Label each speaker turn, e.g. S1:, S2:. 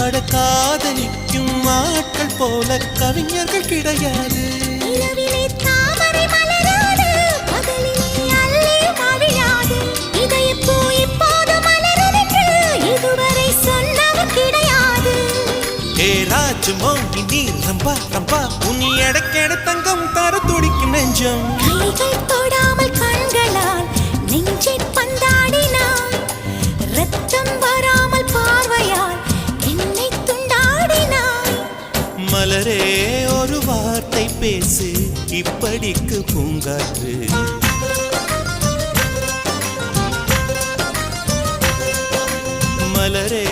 S1: அட காதலிக்கும் ஆட்கள் போல கவிஞர்கள் கிடையாது. நீ ரம்பா ரம்பா உன்னி எடக்கெட தங்கம் தர துடிக்கும் நெஞ்சம்.
S2: கைகள் தொடாமல் கண்களால் நெஞ்சை பந்தாடினாய், ரத்தம் வராமல் பார்வையால் என்னை துண்டாடினாய்.
S1: மலரே ஒரு வார்த்தை பேசு இப்படிக்கு பூங்காற்று. மலரே